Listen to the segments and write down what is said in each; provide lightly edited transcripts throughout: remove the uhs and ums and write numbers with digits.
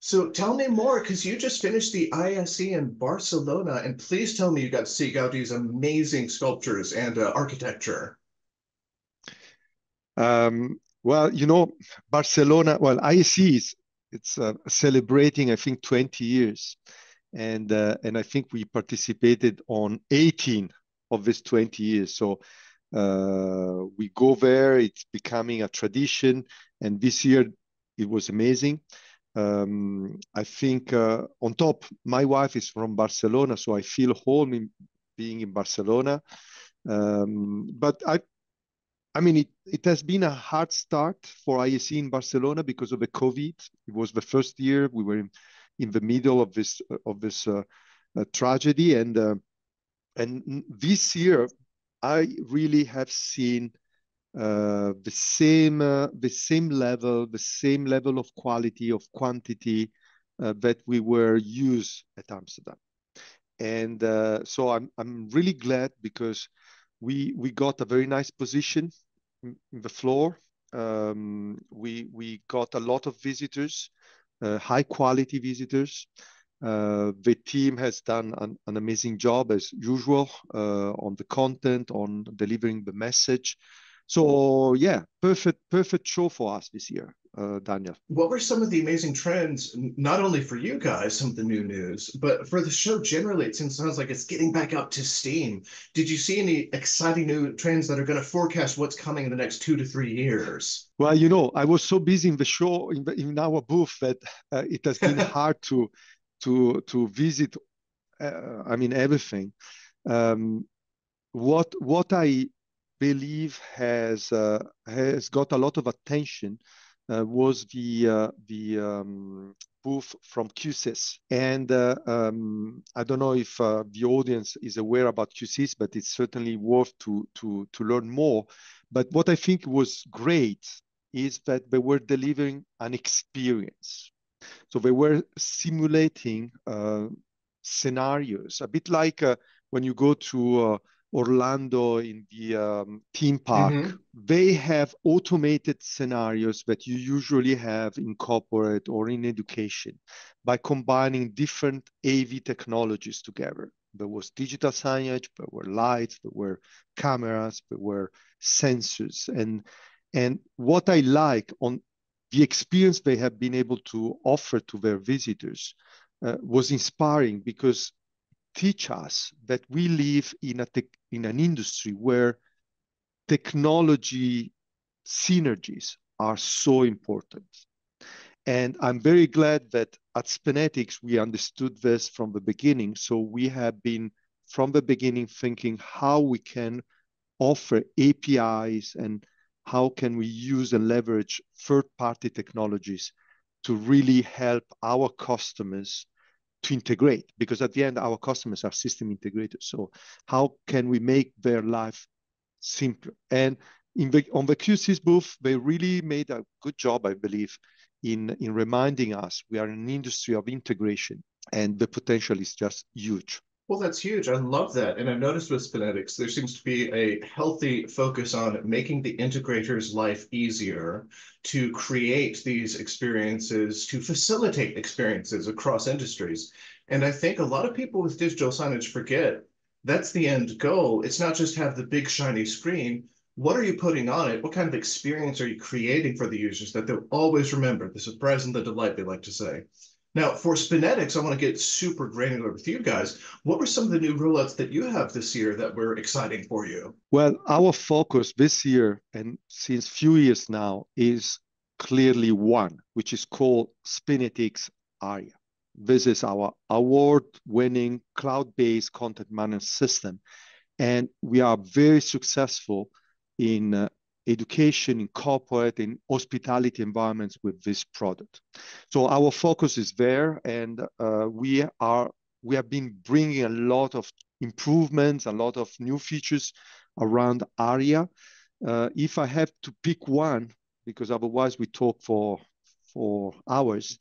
So tell me more, because you just finished the ISE in Barcelona, and please tell me you got to see Gaudi's amazing sculptures and architecture. Well, Barcelona, well, ISE is it's celebrating, I think, 20 years. And I think we participated on 18 of this 20 years. So we go there, it's becoming a tradition. And this year it was amazing. I think on top, my wife is from Barcelona, so I feel home in being in Barcelona. But it has been a hard start for ISE in Barcelona because of the COVID. It was the first year we were in the middle of this tragedy, and this year I really have seen the same level of quality of quantity that we were used at Amsterdam. And so I'm really glad because we got a very nice position in the floor. We got a lot of visitors, high quality visitors. The team has done an amazing job as usual on the content, on delivering the message. So yeah, perfect show for us this year, Daniel. What were some of the amazing trends, not only for you guys, some of the new news, but for the show generally? It sounds like it's getting back up to steam. Did you see any exciting new trends that are going to forecast what's coming in the next 2 to 3 years? Well, I was so busy in the show in our booth that it has been hard to visit. Everything. Um, what I believe has got a lot of attention was the booth from QSys, and I don't know if the audience is aware about QSys, but it's certainly worth to learn more. But what I think was great is that they were delivering an experience. So they were simulating scenarios, a bit like when you go to Orlando in the theme park. Hmm. They have automated scenarios that you usually have in corporate or in education by combining different AV technologies together. There was digital signage, there were lights, there were cameras, there were sensors. And what I like on the experience they have been able to offer to their visitors was inspiring because teach us that we live in an industry where technology synergies are so important. And I'm very glad that at SpinetiX we understood this from the beginning. So we have been from the beginning thinking how we can offer APIs and how can we use and leverage third-party technologies to really help our customers to integrate, because at the end our customers are system integrators. So how can we make their life simpler? And on the QSys booth, they really made a good job, I believe, in reminding us we are in an industry of integration and the potential is just huge. Well, that's huge. I love that. And I've noticed with SpinetiX, there seems to be a healthy focus on making the integrator's life easier to create these experiences, to facilitate experiences across industries. And I think a lot of people with digital signage forget that's the end goal. It's not just have the big shiny screen. What are you putting on it? What kind of experience are you creating for the users that they'll always remember? The surprise and the delight, they like to say. Now, for SpinetiX, I want to get super granular with you guys. What were some of the new rollouts that you have this year that were exciting for you? Well, our focus this year and since few years now is clearly one, which is called SpinetiX Aria. This is our award-winning cloud-based content management system, and we are very successful in education, in corporate, in hospitality environments with this product. So our focus is there, and we have been bringing a lot of improvements, a lot of new features around ARIA. If I have to pick one, because otherwise we talk for hours,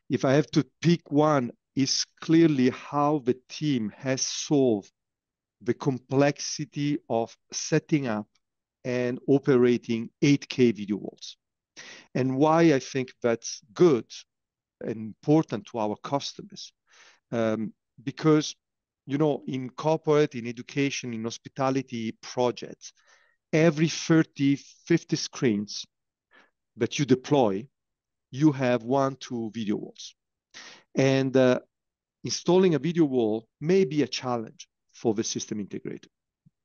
if I have to pick one, is clearly how the team has solved the complexity of setting up and operating 8K video walls. And why I think that's good important to our customers. Because, you know, in corporate, in education, in hospitality projects, every 30, 50 screens that you deploy, you have 1, 2 video walls. And installing a video wall may be a challenge for the system integrator.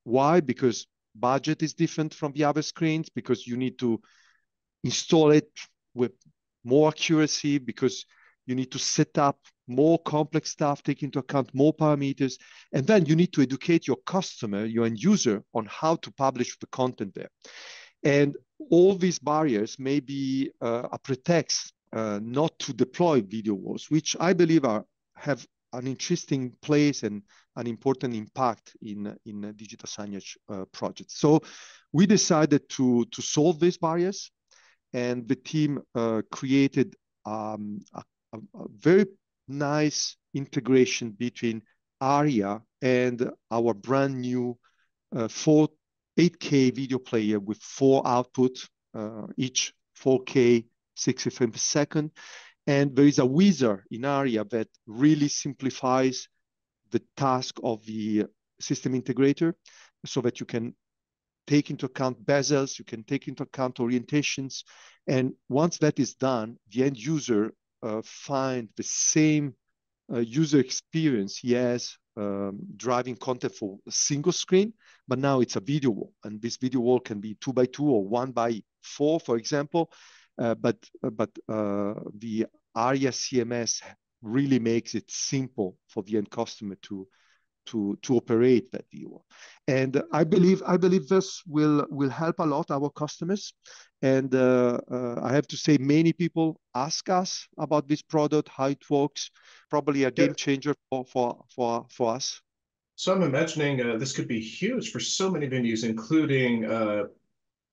Why? Because budget is different from the other screens, because you need to install it with more accuracy, because you need to set up more complex stuff, take into account more parameters, and then you need to educate your customer, your end user, on how to publish the content there. And all these barriers may be a pretext not to deploy video walls, which I believe have an interesting place and an important impact in digital signage projects. So we decided to solve these barriers, and the team created a very nice integration between ARIA and our brand new 8K video player with 4 outputs, each 4K 60 frames per second. And there is a wizard in ARIA that really simplifies the task of the system integrator, so that you can take into account bezels, you can take into account orientations. And once that is done, the end user find the same user experience he has driving content for a single screen, but now it's a video wall. And this video wall can be 2x2 or 1x4, for example. But the ARIA CMS really makes it simple for the end customer to operate that viewer. And I believe this will help a lot our customers. And I have to say, many people ask us about this product, how it works. Probably a game changer for us. So I'm imagining this could be huge for so many venues, including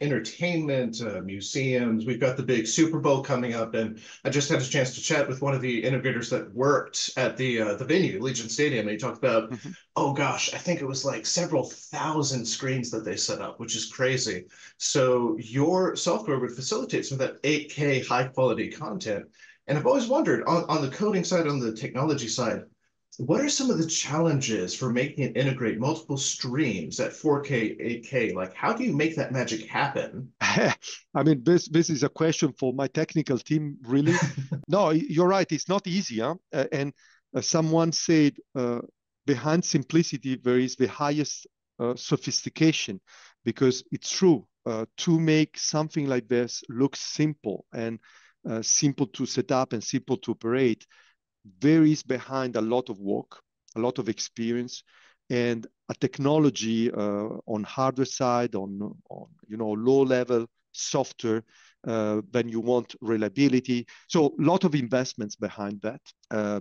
entertainment, museums. We've got the big Super Bowl coming up, and I just had a chance to chat with one of the integrators that worked at the venue, Legion Stadium, and he talked about, oh gosh, I think it was like several thousand screens that they set up, which is crazy. So your software would facilitate some of that 8K high quality content. And I've always wondered, on the coding side, on the technology side, what are some of the challenges for making it integrate multiple streams at 4K, 8K? Like, how do you make that magic happen? I mean, this is a question for my technical team, really. No, you're right. It's not easy. Huh? And someone said, behind simplicity, there is the highest sophistication, because it's true. To make something like this look simple and simple to set up and simple to operate, there is behind a lot of work, a lot of experience, and a technology on hardware side, on low level software, when you want reliability. So a lot of investments behind that.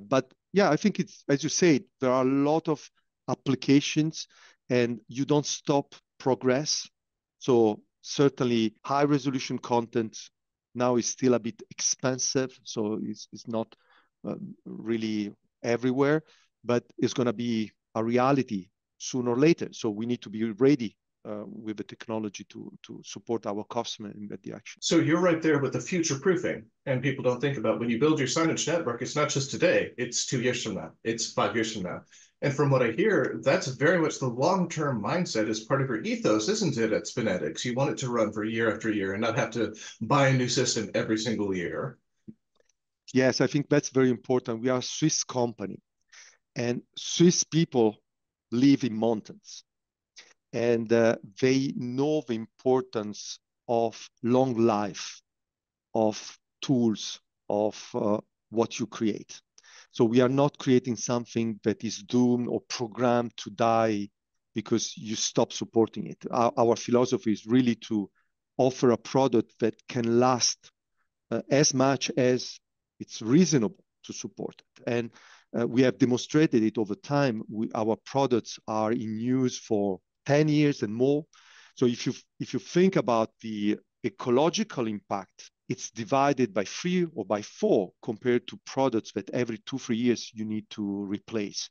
But yeah, I think it's, as you say, there are a lot of applications, and you don't stop progress. So certainly high resolution content now is still a bit expensive, so it's not really everywhere, but it's going to be a reality sooner or later. So we need to be ready with the technology to support our customer in that direction. So you're right there with the future proofing, and people don't think about, when you build your signage network, it's not just today, it's 2 years from now, it's 5 years from now. And from what I hear, that's very much the long-term mindset as part of your ethos, isn't it, at SpinetiX? You want it to run for year after year and not have to buy a new system every single year. Yes, I think that's very important. We are a Swiss company, and Swiss people live in mountains, and they know the importance of long life, of tools, of what you create. So we are not creating something that is doomed or programmed to die because you stop supporting it. Our philosophy is really to offer a product that can last as much as it's reasonable to support it. And we have demonstrated it over time. Our products are in use for 10 years and more. So if you think about the ecological impact, it's divided by 3 or by 4 compared to products that every 2-3 years you need to replace,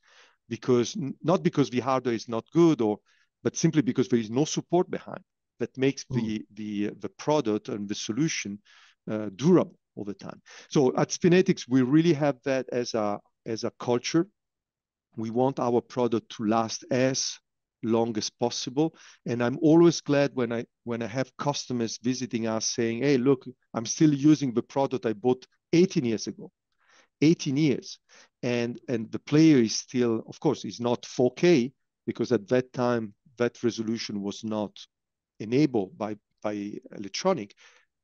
because not because the hardware is not good, but simply because there is no support behind that makes the product and the solution durable. over time. So at SpinetiX, we really have that as a culture. We want our product to last as long as possible. And I'm always glad when I have customers visiting us saying, hey, look, I'm still using the product I bought 18 years ago. 18 years. And the player is still, of course, is not 4K, because at that time, that resolution was not enabled by electronic,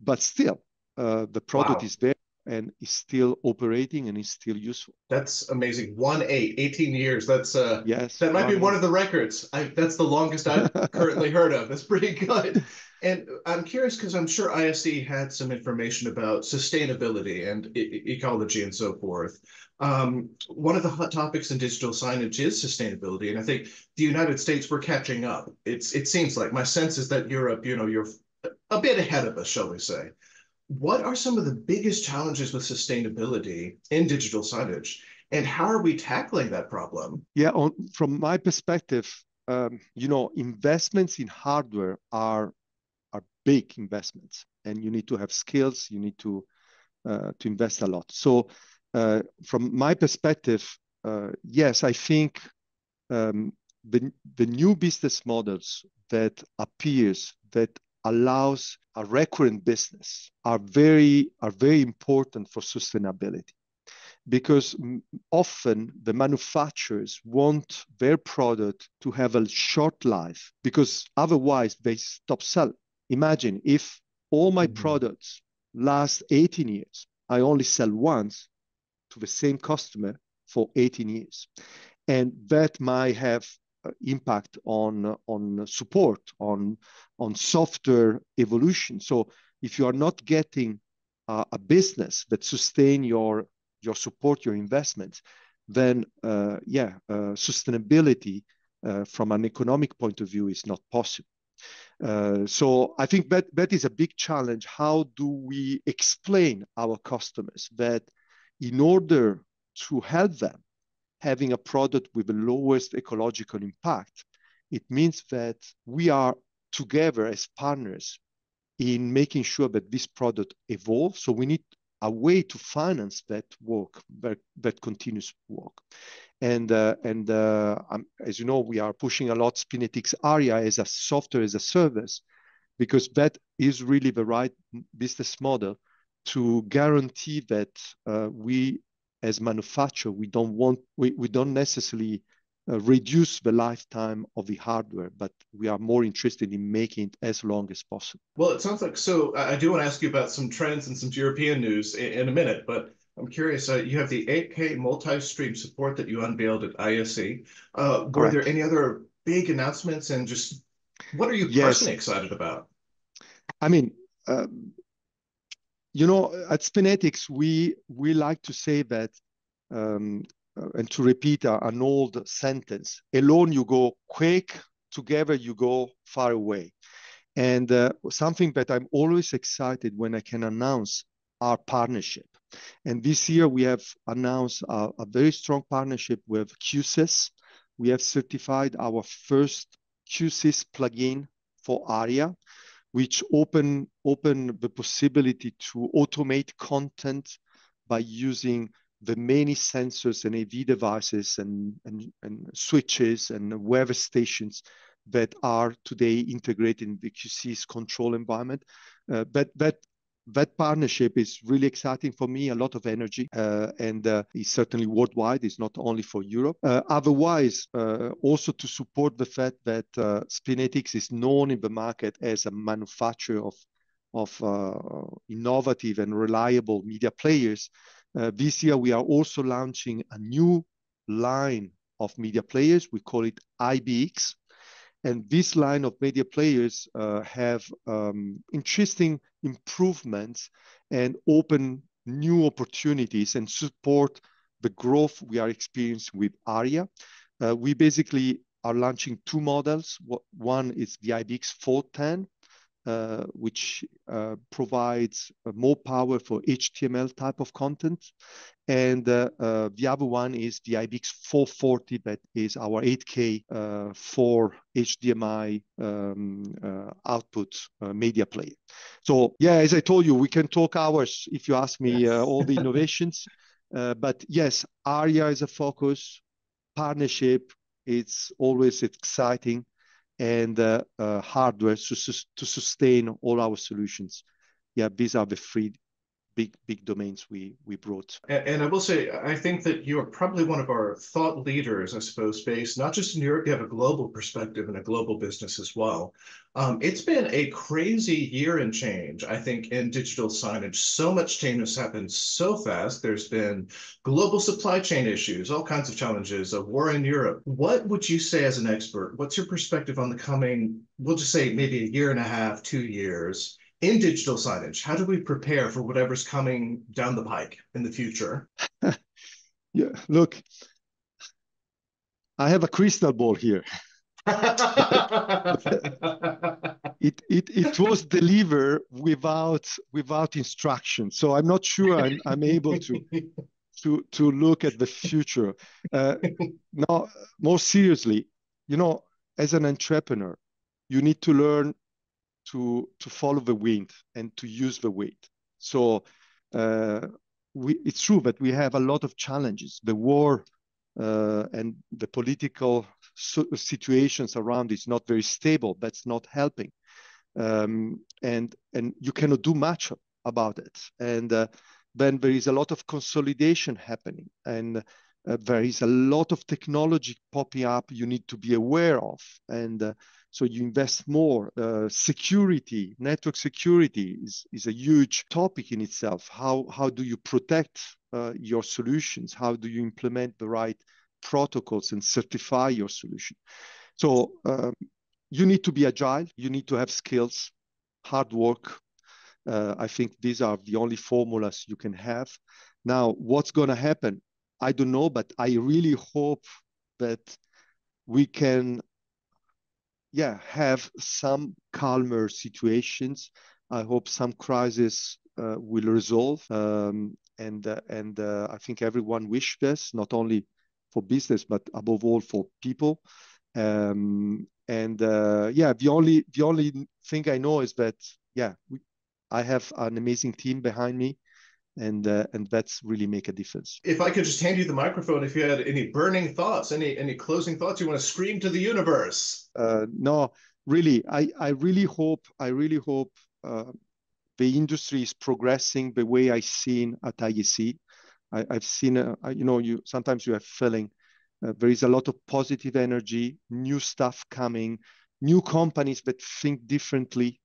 but still, the product is there and is still operating and is still useful. That's amazing. 18 years. That's yes, that might be one of the records. That's the longest I've currently heard of. That's pretty good. And I'm curious because I'm sure ISE had some information about sustainability and ecology and so forth. One of the hot topics in digital signage is sustainability, and I think the United States, we're catching up. It seems like my sense is that Europe, you're a bit ahead of us, shall we say. What are some of the biggest challenges with sustainability in digital signage, and how are we tackling that problem? Yeah, from my perspective, investments in hardware are big investments, and you need to have skills. You need to invest a lot. So, from my perspective, yes, I think the new business models that appears that allows a recurrent business are very important for sustainability, because often the manufacturers want their product to have a short life, because otherwise they stop selling. Imagine if all my products last 18 years, I only sell once to the same customer for 18 years. And that might have impact on support, on software evolution. So if you are not getting a business that sustain your support, your investments, then sustainability from an economic point of view is not possible. So I think that is a big challenge. How do we explain our customers that in order to help them having a product with the lowest ecological impact, it means that we are together as partners in making sure that this product evolves. So we need a way to finance that work, that continuous work. And as you know, we are pushing a lot SpinetiX Aria as a software as a service, because that is really the right business model to guarantee that we, as manufacturer, we don't necessarily reduce the lifetime of the hardware, but we are more interested in making it as long as possible. Well, it sounds like, so I do want to ask you about some trends and some European news in a minute, but I'm curious, you have the 8K multi-stream support that you unveiled at ISE. Were there any other big announcements, and just what are you personally excited about? I mean, at SpinetiX, we like to say that, and to repeat an old sentence, alone you go quick, together you go far away. And something that I'm always excited when I can announce our partnership. And this year we have announced a very strong partnership with QSys. We have certified our first QSys plugin for Aria, which open the possibility to automate content by using the many sensors and AV devices and switches and weather stations that are today integrated in the QSys control environment. That partnership is really exciting for me, a lot of energy, and it's certainly worldwide. It's not only for Europe. Otherwise, also to support the fact that SpinetiX is known in the market as a manufacturer of innovative and reliable media players. This year, we are also launching a new line of media players. We call it IBX. And this line of media players have interesting improvements and open new opportunities and support the growth we are experiencing with Aria. We basically are launching two models. One is the IBX 410, which provides more power for HTML type of content. And the other one is the IBX 440, that is our 8K for HDMI output media player. So yeah, as I told you, we can talk hours if you ask me all the innovations. But yes, ARIA is a focus. Partnership, it's always exciting, and hardware to sustain all our solutions. Yeah, these are the three big domains we brought. And I will say, I think that you're probably one of our thought leaders, I suppose, based not just in Europe, you have a global perspective and a global business as well. It's been a crazy year and change, I think, in digital signage. So much change has happened so fast. There's been global supply chain issues, all kinds of challenges, a war in Europe. What would you say as an expert? What's your perspective on the coming, we'll just say maybe a year and a half, 2 years? In digital signage, how do we prepare for whatever's coming down the pike in the future? Yeah, look, I have a crystal ball here. It was delivered without instruction, so I'm not sure I'm able to look at the future. Now, more seriously, as an entrepreneur, you need to learn to follow the wind and to use the wind. So it's true that we have a lot of challenges. The war and the political situations around is not very stable. That's not helping, and you cannot do much about it. And then there is a lot of consolidation happening, and there is a lot of technology popping up you need to be aware of, and so you invest more. Security, network security is a huge topic in itself. How do you protect your solutions? How do you implement the right protocols and certify your solution? So you need to be agile. You need to have skills, hard work. I think these are the only formulas you can have. Now, what's going to happen? I don't know, but I really hope that we can have some calmer situations. I hope some crisis will resolve, and I think everyone wishes this, not only for business but above all for people. The only thing I know is that I have an amazing team behind me, and that's really make a difference. If I could just hand you the microphone, if you had any burning thoughts, any closing thoughts you want to scream to the universe. No, really, I really hope the industry is progressing the way I've seen at IEC. I've seen, you sometimes you have feeling there is a lot of positive energy, new stuff coming, new companies that think differently.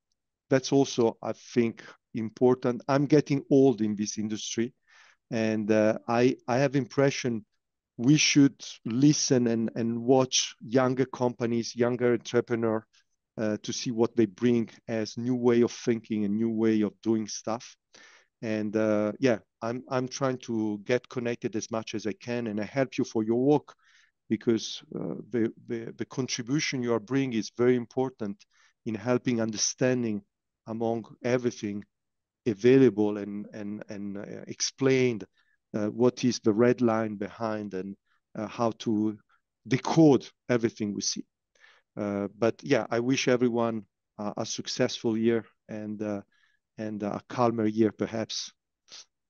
That's also, I think, important. I'm getting old in this industry, and I have impression we should listen and watch younger companies, younger entrepreneurs, to see what they bring as new way of thinking and new way of doing stuff. And I'm trying to get connected as much as I can, and I help you for your work, because the contribution you are bringing is very important in helping understanding among everything available and explained what is the red line behind, and how to decode everything we see. But yeah, I wish everyone a successful year, and a calmer year, perhaps.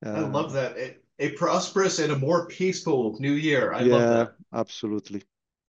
I love that. A prosperous and a more peaceful new year. I love that. Absolutely.